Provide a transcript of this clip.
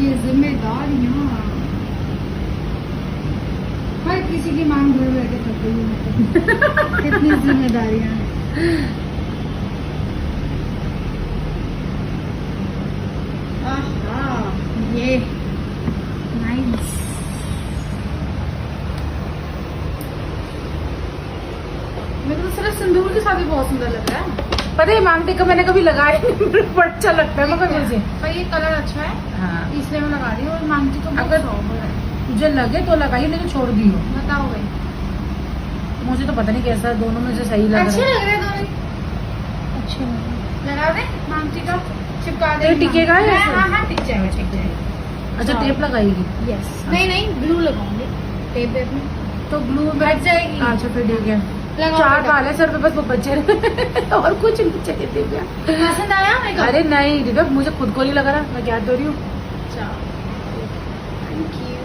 ये जिम्मेदारियाँ हर किसी की मांग घर बैठे कर रही हूँ। कितनी जिम्मेदारियाँ हैं। आहा, ये नाइस। मेरे को सिर्फ सिंदूर के साथ ही बहुत सुंदर लग रहा है। पता है मांग टिक्का मैंने कभी लगाया नहीं, बड़ा अच्छा लगता है मगर मुझे। पर ये कलर अच्छा है, हाँ इसलिए मैं लगा रही हूँ। और मांगती तो बहुत अगर सोबर है। तुझे लगे तो लगाइए, लेकिन छोड़ दियो। बताओ भाई, मुझे तो पता नहीं कैसा दोनों में से सही लग अच्छे रहा है। लग रहे हैं दोनों। अच्छे लगा दे मांगती का, चिपका दे। ये टिकेगा या ऐसे? हाँ हाँ, टिक जाएगा टिक जाएगा। अच्छा टेप लगाएगी? यस। नहीं नहीं, ग्लू लगाऊंगी टेप वेप में तो ग्लू हट जाएगी। अच्छा फिर ठीक है। लगाओ 4 बेटा। बाल है सर पे, बस वो बच्चे रहे और कुछ नहीं चाहिए दिव्या। पसंद आया मेरे को? अरे नहीं दिव्या, मुझे खुद को नहीं लग रहा, मैं क्या दो रही हूँ। Thank you.